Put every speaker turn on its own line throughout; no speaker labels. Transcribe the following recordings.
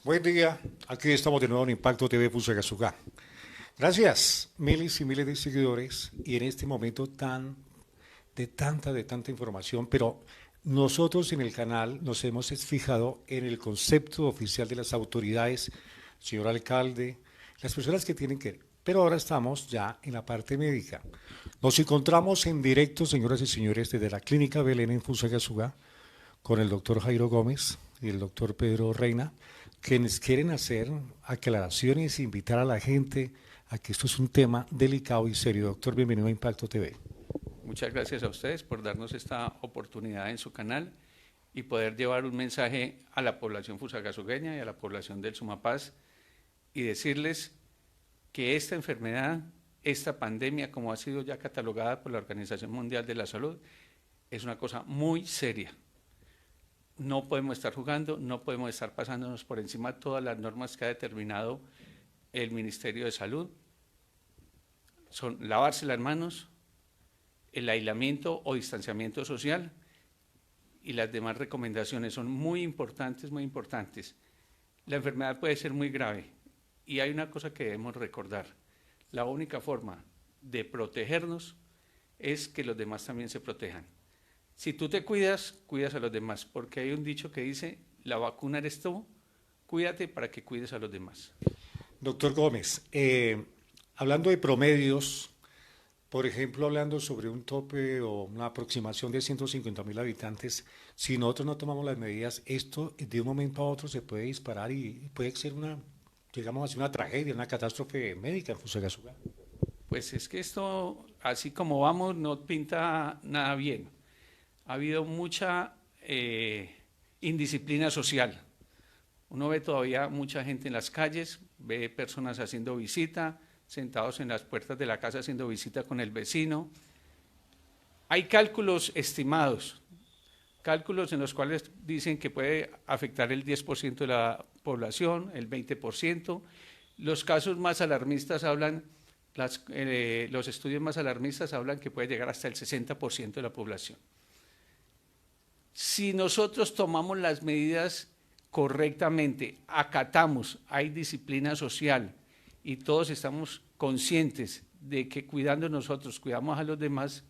Buen día, aquí estamos de nuevo en Impacto TV Fusagasugá. Gracias, miles y miles de seguidores y en este momento de tanta información, pero nosotros en el canal nos hemos fijado en el concepto oficial de las autoridades, señor alcalde, las personas que tienen que... Pero ahora estamos ya en la parte médica. Nos encontramos en directo, señoras y señores, desde la Clínica Belén en Fusagasugá, con el doctor Jairo Gómez y el doctor Pedro Reina, quienes quieren hacer aclaraciones e invitar a la gente a que esto es un tema delicado y serio. Doctor, bienvenido a Impacto TV.
Muchas gracias a ustedes por darnos esta oportunidad en su canal y poder llevar un mensaje a la población fusagasugueña y a la población del Sumapaz y decirles que esta enfermedad, esta pandemia, como ha sido ya catalogada por la Organización Mundial de la Salud, es una cosa muy seria. No podemos estar jugando, no podemos estar pasándonos por encima de todas las normas que ha determinado el Ministerio de Salud. Son lavarse las manos, el aislamiento o distanciamiento social y las demás recomendaciones son muy importantes, muy importantes. La enfermedad puede ser muy grave y hay una cosa que debemos recordar. La única forma de protegernos es que los demás también se protejan. Si tú te cuidas, cuidas a los demás, porque hay un dicho que dice, la vacuna eres tú, cuídate para que cuides a los demás.
Doctor Gómez, hablando de promedios, por ejemplo, hablando sobre un tope o una aproximación de 150.000 habitantes, si nosotros no tomamos las medidas, esto de un momento a otro se puede disparar y puede ser una, digamos así, una tragedia, una catástrofe médica en Fusagasugá.
Pues es que esto, así como vamos, no pinta nada bien. Ha habido mucha indisciplina social. Uno ve todavía mucha gente en las calles, ve personas haciendo visita, sentados en las puertas de la casa haciendo visita con el vecino. Hay cálculos estimados, cálculos en los cuales dicen que puede afectar el 10% de la población, el 20%. Los casos más alarmistas hablan, los estudios más alarmistas hablan que puede llegar hasta el 60% de la población. Si nosotros tomamos las medidas correctamente, acatamos, hay disciplina social y todos estamos conscientes de que cuidando nosotros, cuidamos a los demás,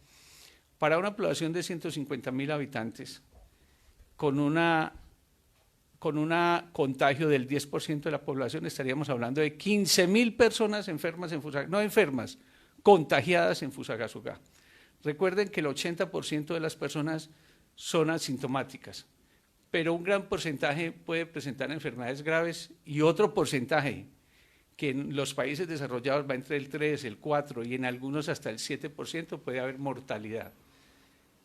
para una población de 150.000 habitantes, con una contagio del 10% de la población, estaríamos hablando de 15.000 personas enfermas en Fusagasugá, no enfermas, contagiadas en Fusagasugá. Recuerden que el 80% de las personas son asintomáticas, pero un gran porcentaje puede presentar enfermedades graves y otro porcentaje, que en los países desarrollados va entre el 3, el 4 y en algunos hasta el 7% puede haber mortalidad.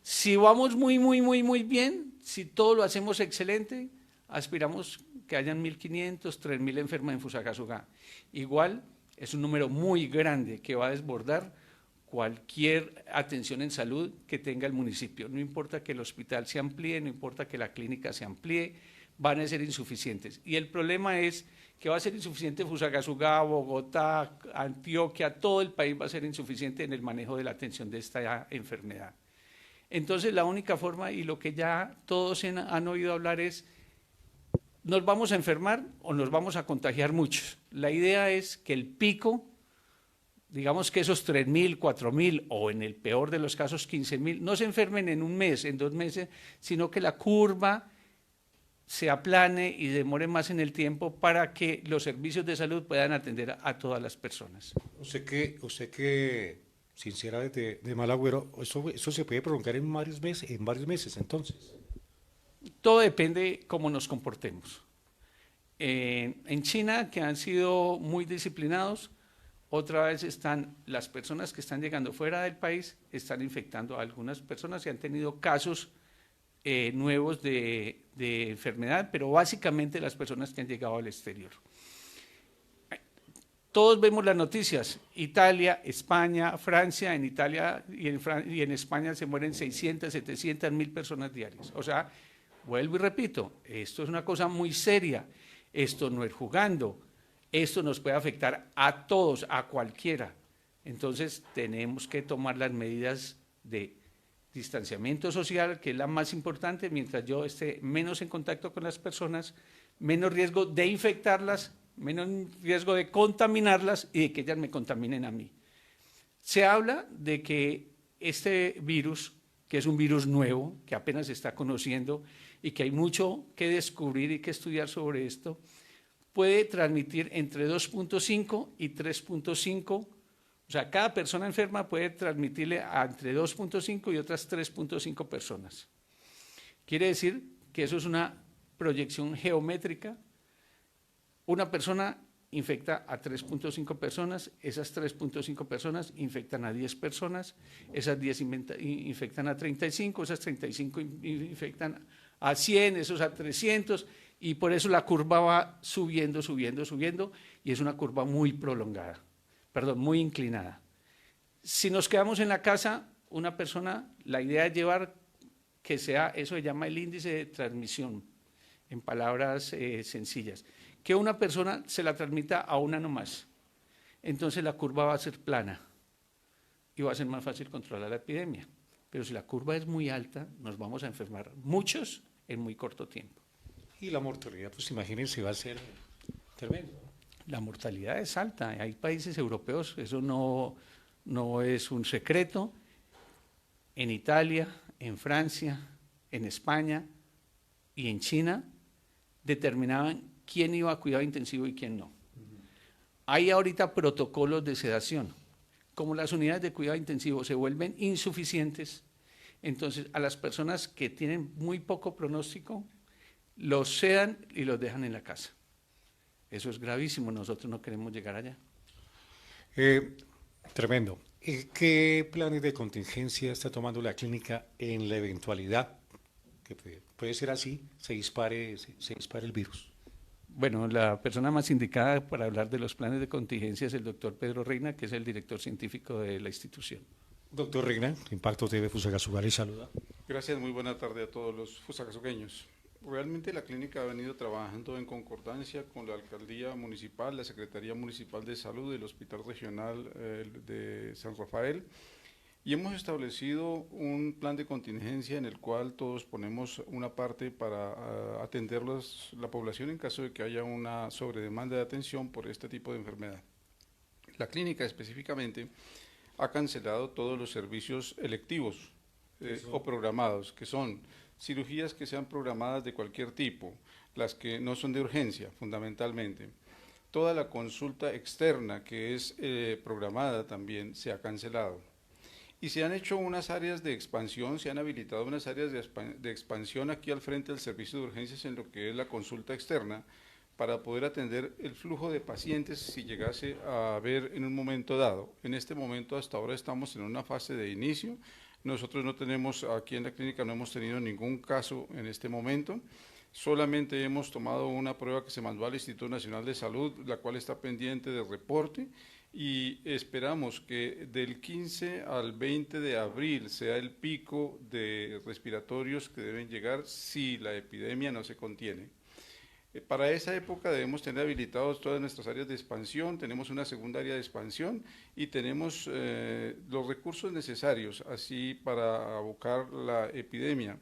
Si vamos muy bien, si todo lo hacemos excelente, aspiramos que hayan 1.500, 3.000 enfermas en Fusagasugá. Igual es un número muy grande que va a desbordar cualquier atención en salud que tenga el municipio. No importa que el hospital se amplíe, no importa que la clínica se amplíe, van a ser insuficientes. Y el problema es que va a ser insuficiente Fusagasugá, Bogotá, Antioquia, todo el país va a ser insuficiente en el manejo de la atención de esta enfermedad. Entonces la única forma, y lo que ya todos han oído hablar es, nos vamos a enfermar o nos vamos a contagiar muchos. La idea es que el pico, digamos que esos 3.000, 4.000 o en el peor de los casos 15.000, no se enfermen en un mes, en 2 meses, sino que la curva se aplane y demore más en el tiempo para que los servicios de salud puedan atender a todas las personas.
Usted que sinceramente de mal agüero, eso se puede prolongar en varios meses, entonces.
Todo depende cómo nos comportemos. En China, que han sido muy disciplinados, otra vez están las personas que están llegando fuera del país, están infectando a algunas personas y han tenido casos nuevos de enfermedad, pero básicamente las personas que han llegado al exterior. Todos vemos las noticias, Italia, España, Francia, en Italia y en España se mueren 600, 700.000 personas diarias. O sea, vuelvo y repito, esto es una cosa muy seria, esto no es jugando, esto nos puede afectar a todos, a cualquiera. Entonces tenemos que tomar las medidas de distanciamiento social, que es la más importante, mientras yo esté menos en contacto con las personas, menos riesgo de infectarlas, menos riesgo de contaminarlas y de que ellas me contaminen a mí. Se habla de que este virus, que es un virus nuevo, que apenas se está conociendo y que hay mucho que descubrir y que estudiar sobre esto, puede transmitir entre 2.5 y 3.5, o sea, cada persona enferma puede transmitirle a entre 2.5 y otras 3.5 personas. Quiere decir que eso es una proyección geométrica. Una persona infecta a 3.5 personas, esas 3.5 personas infectan a 10 personas, esas 10 infectan a 35, esas 35 infectan a 100, esos a 300, y por eso la curva va subiendo, subiendo, subiendo, y es una curva muy prolongada, perdón, muy inclinada. Si nos quedamos en la casa, una persona, la idea es llevar que sea, eso se llama el índice de transmisión, en palabras sencillas, que una persona se la transmita a una nomás. Entonces la curva va a ser plana y va a ser más fácil controlar la epidemia. Pero si la curva es muy alta, nos vamos a enfermar muchos en muy corto tiempo.
Y la mortalidad, pues imagínense, va a ser tremendo.
La mortalidad es alta. Hay países europeos, eso no es un secreto. En Italia, en Francia, en España y en China determinaban quién iba a cuidado intensivo y quién no. Hay ahorita protocolos de sedación. Como las unidades de cuidado intensivo se vuelven insuficientes, entonces a las personas que tienen muy poco pronóstico, los sedan y los dejan en la casa. Eso es gravísimo, nosotros no queremos llegar allá.
Tremendo. ¿Qué planes de contingencia está tomando la clínica en la eventualidad que puede ser así, se dispare el virus?
Bueno, la persona más indicada para hablar de los planes de contingencia es el doctor Pedro Reina, que es el director científico de la institución.
Doctor Reina, Impacto TV Fusagasugá les saluda.
Gracias, muy buena tarde a todos los fusagasugueños. Realmente la clínica ha venido trabajando en concordancia con la Alcaldía Municipal, la Secretaría Municipal de Salud, el Hospital Regional de San Rafael, y hemos establecido un plan de contingencia en el cual todos ponemos una parte para atender la población en caso de que haya una sobredemanda de atención por este tipo de enfermedad. La clínica específicamente ha cancelado todos los servicios electivos o programados, que son cirugías que sean programadas de cualquier tipo, las que no son de urgencia fundamentalmente. Toda la consulta externa que es programada también se ha cancelado. Y se han hecho unas áreas de expansión, se han habilitado unas áreas de expansión aquí al frente del servicio de urgencias en lo que es la consulta externa, para poder atender el flujo de pacientes si llegase a haber en un momento dado. En este momento hasta ahora estamos en una fase de inicio. Nosotros no tenemos, aquí en la clínica no hemos tenido ningún caso en este momento, solamente hemos tomado una prueba que se mandó al Instituto Nacional de Salud, la cual está pendiente de reporte, y esperamos que del 15 al 20 de abril sea el pico de respiratorios que deben llegar si la epidemia no se contiene. Para esa época debemos tener habilitados todas nuestras áreas de expansión, tenemos una segunda área de expansión y tenemos los recursos necesarios así para abocar la epidemia.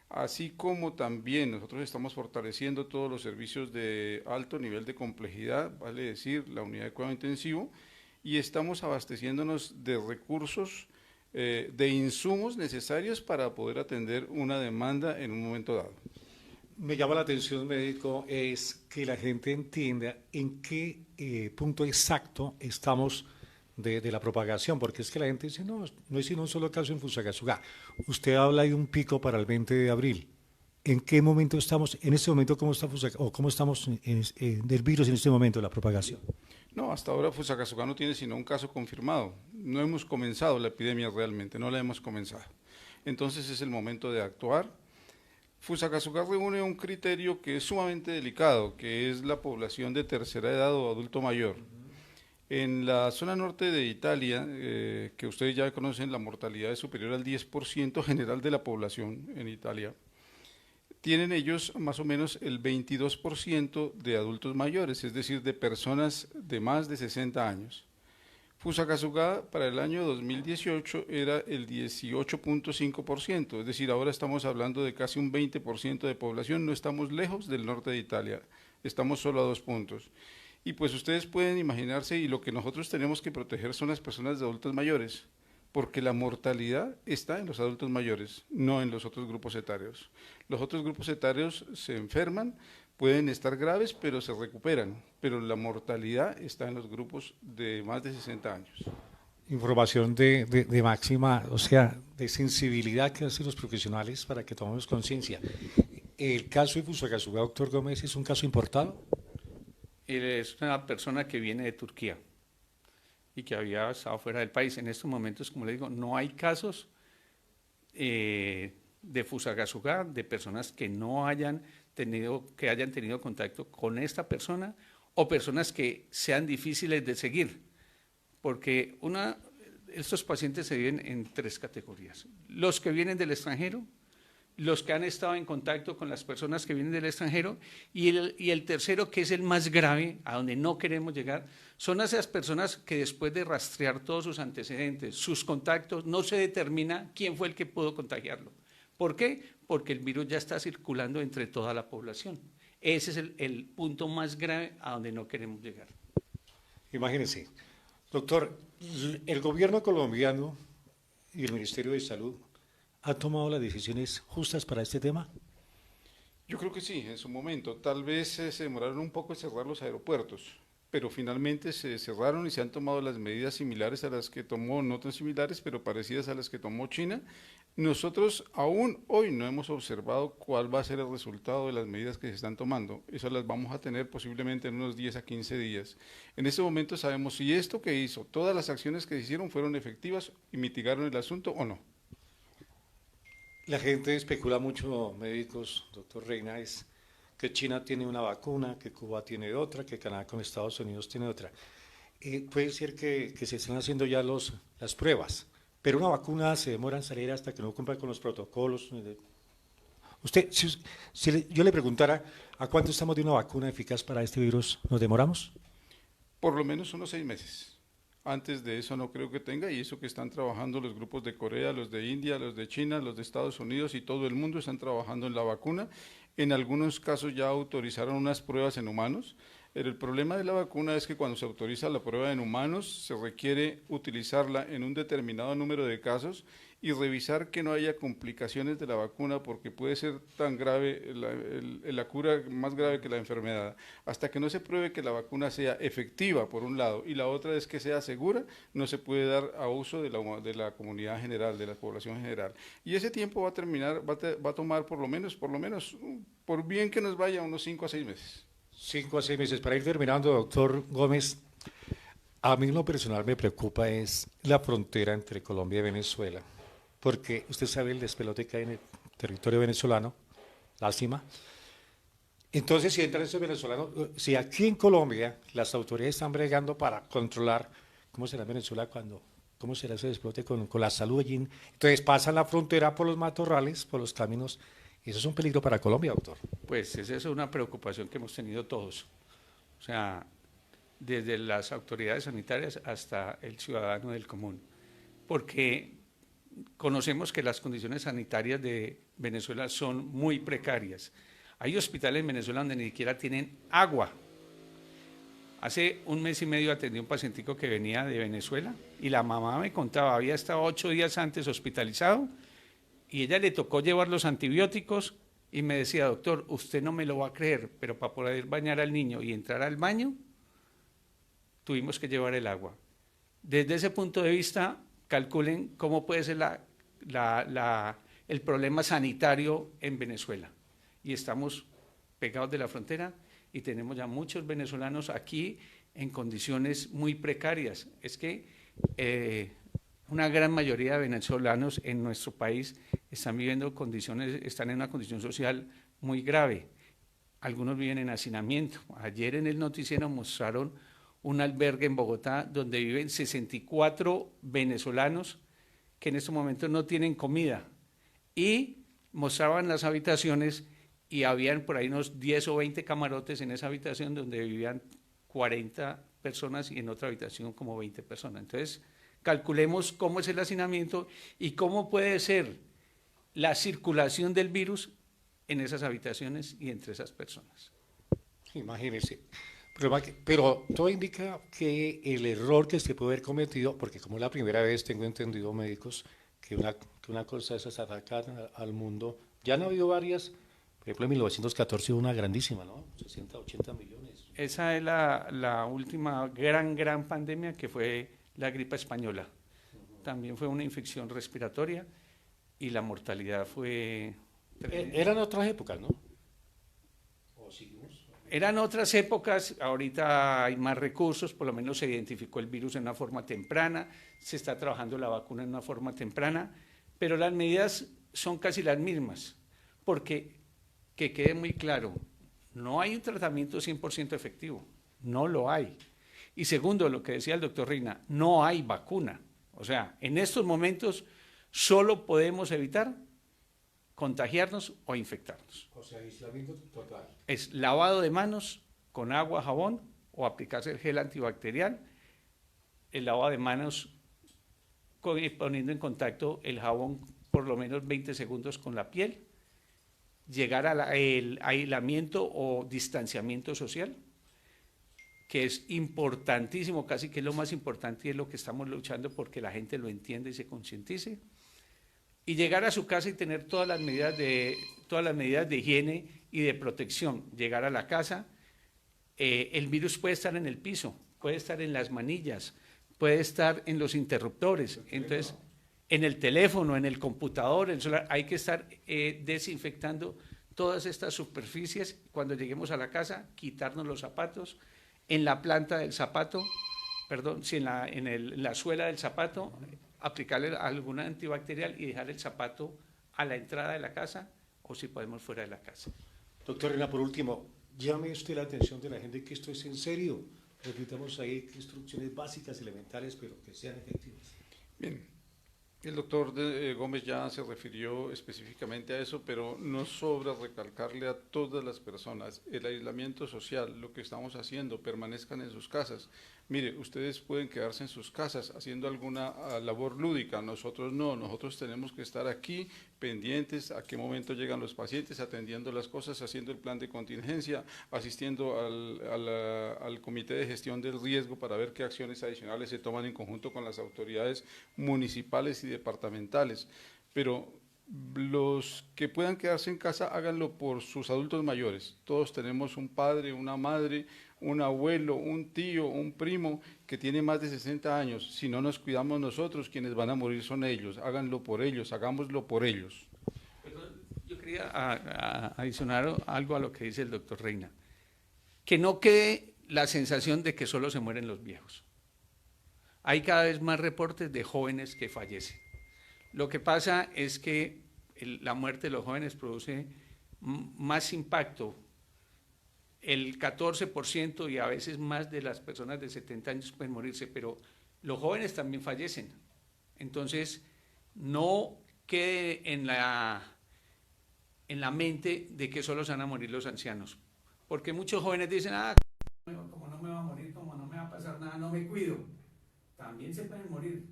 Así como también nosotros estamos fortaleciendo todos los servicios de alto nivel de complejidad, vale decir, la unidad de cuidado intensivo, y estamos abasteciéndonos de recursos, de insumos necesarios para poder atender una demanda en un momento dado.
Me llama la atención, médico, es que la gente entienda en qué punto exacto estamos de la propagación, porque es que la gente dice, no es sino un solo caso en Fusagasugá. Usted habla de un pico para el 20 de abril. ¿En qué momento estamos? En este momento, ¿cómo está o cómo estamos del virus en este momento, la propagación?
No, hasta ahora Fusagasugá no tiene sino un caso confirmado. No hemos comenzado la epidemia realmente, no la hemos comenzado. Entonces es el momento de actuar. Fusagasugá reúne un criterio que es sumamente delicado, que es la población de tercera edad o adulto mayor. En la zona norte de Italia, que ustedes ya conocen, la mortalidad es superior al 10% general de la población en Italia. Tienen ellos más o menos el 22% de adultos mayores, es decir, de personas de más de 60 años. Fusagasugá para el año 2018 era el 18.5%, es decir, ahora estamos hablando de casi un 20% de población, no estamos lejos del norte de Italia. estamos solo a 2 puntos. Y pues ustedes pueden imaginarse, y lo que nosotros tenemos que proteger son las personas de adultos mayores, porque la mortalidad está en los adultos mayores, no en los otros grupos etarios. Los otros grupos etarios se enferman, pueden estar graves, pero se recuperan, pero la mortalidad está en los grupos de más de 60 años.
Información de máxima, o sea, de sensibilidad que hacen los profesionales para que tomemos conciencia. ¿El caso de Fusagasugá, doctor Gómez, es un caso importado?
Él es una persona que viene de Turquía y que había estado fuera del país. En estos momentos, como le digo, no hay casos de Fusagasugá, de personas que no hayan tenido contacto con esta persona o personas que sean difíciles de seguir, porque estos pacientes se dividen en 3 categorías: los que vienen del extranjero, los que han estado en contacto con las personas que vienen del extranjero, y el tercero, que es el más grave, a donde no queremos llegar, son esas personas que después de rastrear todos sus antecedentes, sus contactos, no se determina quién fue el que pudo contagiarlo. ¿Por qué? Porque el virus ya está circulando entre toda la población. Ese es el punto más grave a donde no queremos llegar.
Imagínense, doctor, el gobierno colombiano y el Ministerio de Salud ¿ha tomado las decisiones justas para este tema?
Yo creo que sí, en su momento. Tal vez se demoraron un poco en cerrar los aeropuertos, pero finalmente se cerraron y se han tomado las medidas similares a las que tomó, no tan similares, pero parecidas a las que tomó China. Nosotros aún hoy no hemos observado cuál va a ser el resultado de las medidas que se están tomando. Eso las vamos a tener posiblemente en unos 10 a 15 días. En este momento sabemos si esto que hizo, todas las acciones que se hicieron fueron efectivas y mitigaron el asunto o no.
La gente especula mucho, médicos, doctor Reina, es que China tiene una vacuna, que Cuba tiene otra, que Canadá con Estados Unidos tiene otra. Puede ser que se estén haciendo ya las pruebas, pero una vacuna se demora en salir hasta que no cumpla con los protocolos. Usted, yo le preguntara, ¿a cuánto estamos de una vacuna eficaz para este virus? ¿Nos demoramos?
Por lo menos unos 6 meses. Antes de eso no creo que tenga, y eso que están trabajando los grupos de Corea, los de India, los de China, los de Estados Unidos y todo el mundo están trabajando en la vacuna. En algunos casos ya autorizaron unas pruebas en humanos. Pero el problema de la vacuna es que cuando se autoriza la prueba en humanos se requiere utilizarla en un determinado número de casos y revisar que no haya complicaciones de la vacuna, porque puede ser tan grave la cura, más grave que la enfermedad. Hasta que no se pruebe que la vacuna sea efectiva, por un lado, y la otra es que sea segura, no se puede dar a uso de la comunidad general, de la población general. Y ese tiempo va a terminar, va a tomar por lo menos, por bien que nos vaya, unos 5 a 6 meses.
5 a 6 meses. Para ir terminando, doctor Gómez, a mí en lo personal me preocupa es la frontera entre Colombia y Venezuela, porque usted sabe el despelote que hay en el territorio venezolano, lástima. Entonces, si entran esos venezolanos, si aquí en Colombia las autoridades están bregando para controlar, ¿cómo será en Venezuela cómo será ese despelote con la salud allí? Entonces pasan la frontera por los matorrales, por los caminos, y eso es un peligro para Colombia, doctor.
Pues esa es una preocupación que hemos tenido todos. O sea, desde las autoridades sanitarias hasta el ciudadano del común, porque conocemos que las condiciones sanitarias de Venezuela son muy precarias. Hay hospitales en Venezuela donde ni siquiera tienen agua. Hace 1 mes y medio atendí a un pacientico que venía de Venezuela y la mamá me contaba, había estado 8 días antes hospitalizado y ella le tocó llevar los antibióticos y me decía, doctor, usted no me lo va a creer, pero para poder bañar al niño y entrar al baño, tuvimos que llevar el agua. Desde ese punto de vista, calculen cómo puede ser el problema sanitario en Venezuela. Y estamos pegados de la frontera y tenemos ya muchos venezolanos aquí en condiciones muy precarias. Es que una gran mayoría de venezolanos en nuestro país están en una condición social muy grave. Algunos viven en hacinamiento. Ayer en el noticiero mostraron un albergue en Bogotá donde viven 64 venezolanos que en estos momentos no tienen comida, y mostraban las habitaciones y habían por ahí unos 10 o 20 camarotes en esa habitación donde vivían 40 personas y en otra habitación como 20 personas. Entonces, calculemos cómo es el hacinamiento y cómo puede ser la circulación del virus en esas habitaciones y entre esas personas.
Imagínense. Pero todo indica que el error que se puede haber cometido, porque como es la primera vez, tengo entendido médicos, que una cosa de esas atacan al mundo, ya han habido varias, por ejemplo en 1914 hubo una grandísima, ¿no? 60, 80 millones.
Esa es la última gran pandemia que fue la gripe española. También fue una infección respiratoria y la mortalidad fue tremenda.
Eran otras épocas, ¿no? ¿O seguimos?
Eran otras épocas, ahorita hay más recursos, por lo menos se identificó el virus en una forma temprana, se está trabajando la vacuna en una forma temprana, pero las medidas son casi las mismas, porque que quede muy claro, no hay un tratamiento 100% efectivo, no lo hay. Y segundo, lo que decía el doctor Reina, no hay vacuna. O sea, en estos momentos solo podemos evitar contagiarnos o infectarnos.
O sea, aislamiento total.
Es lavado de manos con agua, jabón o aplicarse el gel antibacterial, el lavado de manos poniendo en contacto el jabón por lo menos 20 segundos con la piel, llegar al aislamiento o distanciamiento social, que es importantísimo, casi que es lo más importante y es lo que estamos luchando porque la gente lo entienda y se concientice, y llegar a su casa y tener todas las medidas de higiene y de protección. Llegar a la casa, el virus puede estar en el piso, puede estar en las manillas, puede estar en los interruptores, entonces en el teléfono, en el computador, en el celular, hay que estar desinfectando todas estas superficies. Cuando lleguemos a la casa, quitarnos los zapatos, en la planta del zapato, perdón, si en la suela del zapato, aplicarle alguna antibacterial y dejar el zapato a la entrada de la casa o si podemos fuera de la casa.
Doctor Reina, por último, llame usted la atención de la gente que esto es en serio. Repitamos ahí instrucciones básicas, elementales, pero que sean efectivas.
Bien, el doctor Gómez ya se refirió específicamente a eso, pero no sobra recalcarle a todas las personas el aislamiento social, lo que estamos haciendo, permanezcan en sus casas. Mire, ustedes pueden quedarse en sus casas haciendo alguna labor lúdica, nosotros no, nosotros tenemos que estar aquí pendientes a qué momento llegan los pacientes, atendiendo las cosas, haciendo el plan de contingencia, asistiendo al comité de gestión del riesgo para ver qué acciones adicionales se toman en conjunto con las autoridades municipales y departamentales. Pero los que puedan quedarse en casa, háganlo por sus adultos mayores. Todos tenemos un padre, una madre, un abuelo, un tío, un primo que tiene más de 60 años. Si no nos cuidamos nosotros, quienes van a morir son ellos. Háganlo por ellos, hagámoslo por ellos.
Perdón, yo quería adicionar algo a lo que dice el doctor Reina. Que no quede la sensación de que solo se mueren los viejos. Hay cada vez más reportes de jóvenes que fallecen. Lo que pasa es que la muerte de los jóvenes produce más impacto. El 14% y a veces más de las personas de 70 años pueden morirse, pero los jóvenes también fallecen. Entonces, no quede en la mente de que solo se van a morir los ancianos. Porque muchos jóvenes dicen, como no me va a morir, como no me va a pasar nada, no me cuido. También se pueden morir,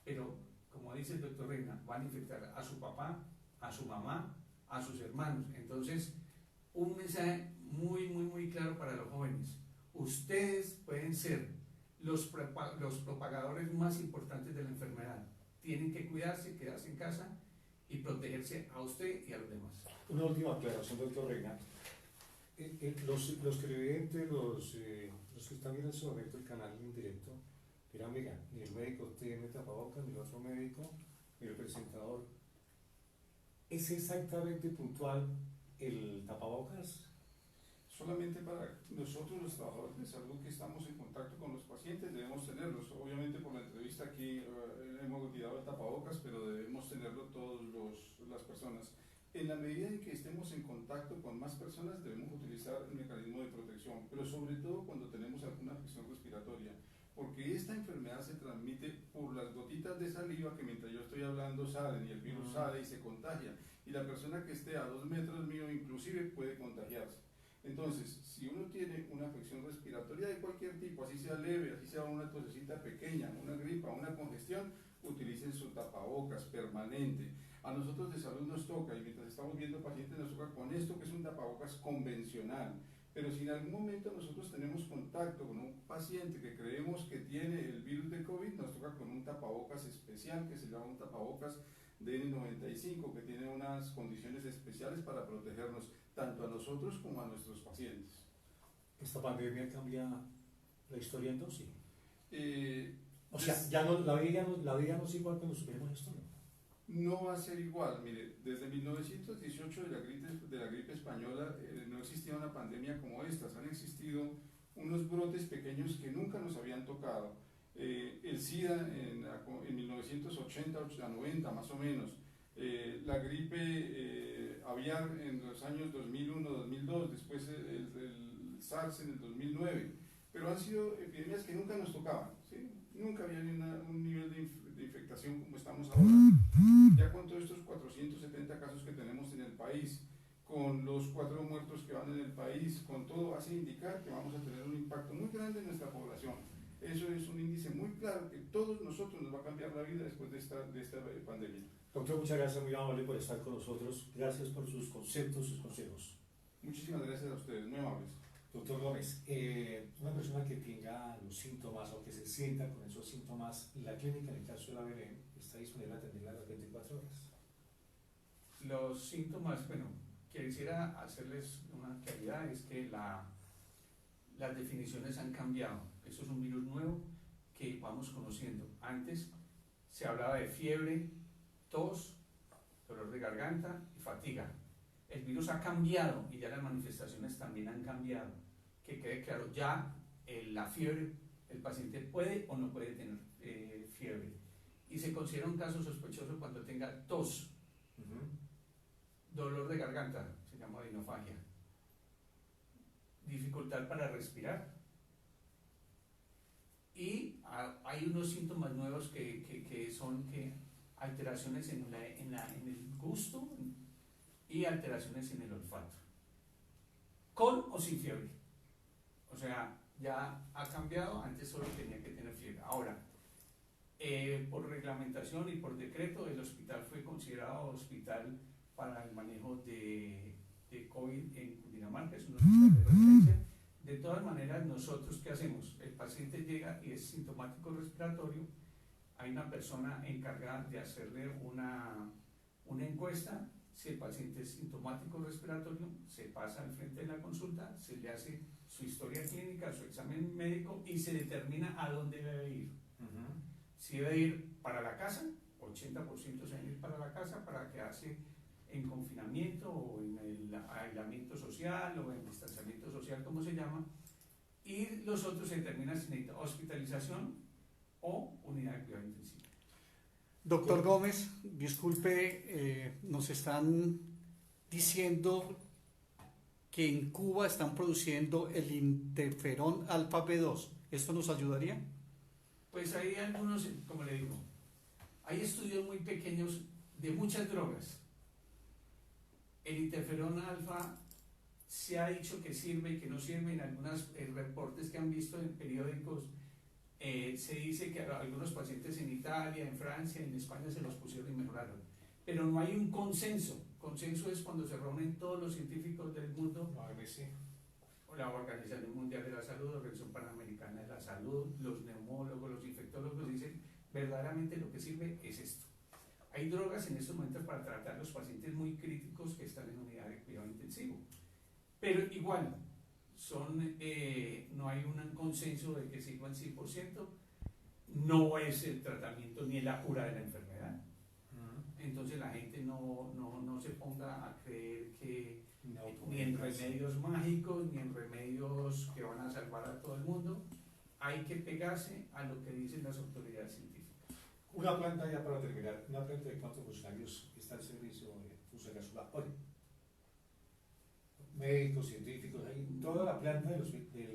pero como dice el doctor Reina, van a infectar a su papá, a su mamá, a sus hermanos. Entonces, un mensaje muy claro para los jóvenes. Ustedes pueden ser los propagadores más importantes de la enfermedad. Tienen que cuidarse, quedarse en casa y protegerse a usted y a los demás.
Una última aclaración, doctor Reina. Los televidentes, los que están viendo en su momento el canal en directo, dirán, mira, ni el médico tiene tapabocas, ni el otro médico, ni el presentador. ¿Es exactamente puntual el tapabocas?
Solamente para nosotros los trabajadores de salud que estamos en contacto con los pacientes debemos tenerlos. Obviamente por la entrevista aquí hemos retirado el tapabocas, pero debemos tenerlo todas las personas. En la medida en que estemos en contacto con más personas debemos utilizar el mecanismo de protección, pero sobre todo cuando tenemos alguna afección respiratoria, porque esta enfermedad se transmite por las gotitas de saliva que mientras yo estoy hablando salen y el virus sale y se contagia, y la persona que esté a 2 metros mío inclusive puede contagiarse. Entonces, si uno tiene una afección respiratoria de cualquier tipo, así sea leve, así sea una tosecita pequeña, una gripa, una congestión, utilicen su tapabocas permanente. A nosotros de salud nos toca, y mientras estamos viendo pacientes nos toca con esto que es un tapabocas convencional, Pero si en algún momento nosotros tenemos contacto con un paciente que creemos que tiene el virus de COVID, nos toca con un tapabocas especial que se llama un tapabocas de N95, que tiene unas condiciones especiales para protegernos tanto a nosotros como a nuestros pacientes.
¿Esta pandemia cambia la historia entonces? O sea,
Des-
ya no, la vida no es igual cuando superemos esto, ¿no?
No va a ser igual, mire, desde 1918 de la gripe española no existía una pandemia como esta, han existido unos brotes pequeños que nunca nos habían tocado. El SIDA en 1980, 90 más o menos, la gripe aviar en los años 2001, 2002, después el SARS en el 2009, pero han sido epidemias que nunca nos tocaban, ¿sí? Nunca había un nivel de infectación como estamos ahora. Ya con todos estos 470 casos que tenemos en el país, con los 4 muertos que van en el país, con todo hace indicar que vamos a tener un impacto muy grande en nuestra población. Eso es un índice muy claro que todos nosotros nos va a cambiar la vida después de esta pandemia.
Doctor, muchas gracias, muy amable por estar con nosotros. Gracias por sus conceptos, sus consejos.
Muchísimas gracias a ustedes, muy amables.
Doctor Gómez, una persona que tenga los síntomas o que se sienta con esos síntomas, la clínica, en el caso de la ABN, está disponible a atenderla a las 24 horas.
Los síntomas, bueno, quisiera hacerles una claridad, es que las definiciones han cambiado. Eso es un virus nuevo que vamos conociendo. Antes se hablaba de fiebre, tos, dolor de garganta y fatiga. El virus ha cambiado y ya las manifestaciones también han cambiado. Que quede claro, ya la fiebre, el paciente puede o no puede tener fiebre. Y se considera un caso sospechoso cuando tenga tos, dolor de garganta, se llama odinofagia, dificultad para respirar. Y hay unos síntomas nuevos que son alteraciones en el gusto y alteraciones en el olfato, con o sin fiebre. O sea, ya ha cambiado, antes solo tenía que tener fiebre. Ahora, por reglamentación y por decreto, el hospital fue considerado hospital para el manejo de COVID en Cundinamarca, es un hospital de referencia. De todas maneras, nosotros, ¿qué hacemos? El paciente llega y es sintomático respiratorio, hay una persona encargada de hacerle una encuesta. Si el paciente es sintomático respiratorio, se pasa al frente de la consulta, se le hace su historia clínica, su examen médico y se determina a dónde debe ir. Si debe ir para la casa, 80% se debe ir para la casa para quedarse en confinamiento o en el aislamiento social o en distanciamiento social, como se llama, y los otros se determinan si necesita hospitalización o unidad de cuidado intensivo.
Doctor Gómez, disculpe, nos están diciendo que en Cuba están produciendo el interferón alfa B2. ¿Esto nos ayudaría?
Pues hay algunos, como le digo, hay estudios muy pequeños de muchas drogas. El interferón alfa se ha dicho que sirve y que no sirve. En algunos reportes que han visto en periódicos se dice que a algunos pacientes en Italia, en Francia, en España se los pusieron y mejoraron. Pero no hay un consenso. Consenso es cuando se reúnen todos los científicos del mundo, la Organización Mundial de la Salud, la Organización Panamericana de la Salud, los neumólogos, los infectólogos, dicen verdaderamente lo que sirve es esto. Hay drogas en estos momentos para tratar a los pacientes muy críticos que están en unidad de cuidado intensivo, pero igual no hay un consenso de que sirvan 100%, no es el tratamiento ni la cura de la enfermedad. Entonces la gente no se ponga a creer que ni en remedios mágicos, ni en remedios que van a salvar a todo el mundo. Hay que pegarse a lo que dicen las autoridades científicas.
Una planta, ya para terminar, una planta de cuántos funcionarios está al servicio de Fusagasugá hoy. Médicos, científicos, ahí, toda la planta de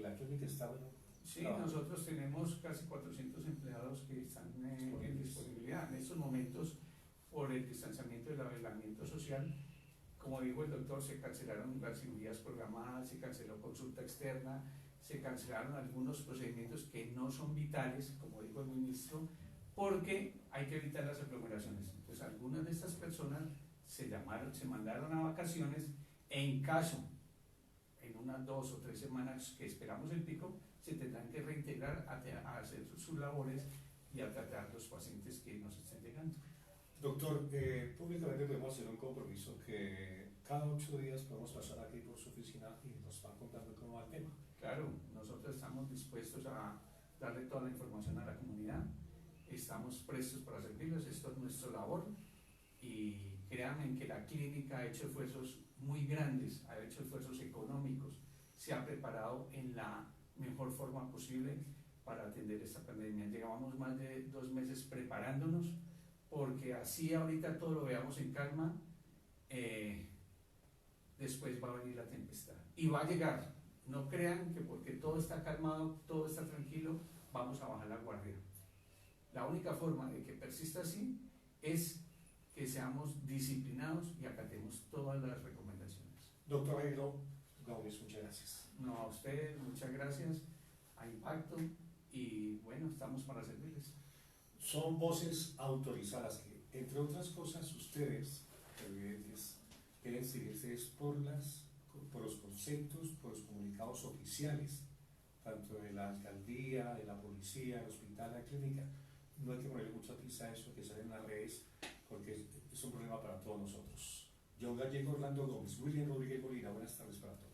la clínica está bueno.
Sí, nosotros tenemos casi 400 empleados que están en disponibilidad. En estos momentos, por el distanciamiento y el aislamiento social, como dijo el doctor, se cancelaron las cirugías programadas, se canceló consulta externa, se cancelaron algunos procedimientos que no son vitales, como dijo el ministro, porque hay que evitar las aglomeraciones. Entonces, algunas de estas personas se mandaron a vacaciones. En caso, en unas 2 o 3 semanas que esperamos el pico, se tendrán que reintegrar a hacer sus labores y a tratar los pacientes que nos estén llegando.
Doctor, públicamente podemos hacer un compromiso que cada 8 días podemos pasar aquí por su oficina y nos van contando cómo va el tema.
Claro, nosotros estamos dispuestos a darle toda la información a la comunidad, estamos prestos para servirles, esto es nuestra labor y créanme que la clínica ha hecho esfuerzos muy grandes, ha hecho esfuerzos económicos, se ha preparado en la mejor forma posible para atender esta pandemia. Llevamos más de 2 meses preparándonos porque así ahorita todo lo veamos en calma, después va a venir la tempestad y va a llegar. No crean que porque todo está calmado, todo está tranquilo, vamos a bajar la guardia. La única forma de que persista así es que seamos disciplinados y acatemos todas las recomendaciones.
Doctor Jairo Gómez, muchas gracias.
No, a ustedes, muchas gracias, a Impacto y bueno, estamos para servirles.
Son voces autorizadas que, entre otras cosas, ustedes, televidentes, quieren seguirse por los conceptos, por los comunicados oficiales, tanto de la alcaldía, de la policía, del hospital, la clínica. No hay que ponerle mucha prisa a eso que sale en las redes, porque es un problema para todos nosotros. John Gallego, Orlando Gómez, William Rodríguez Molina, buenas tardes para todos.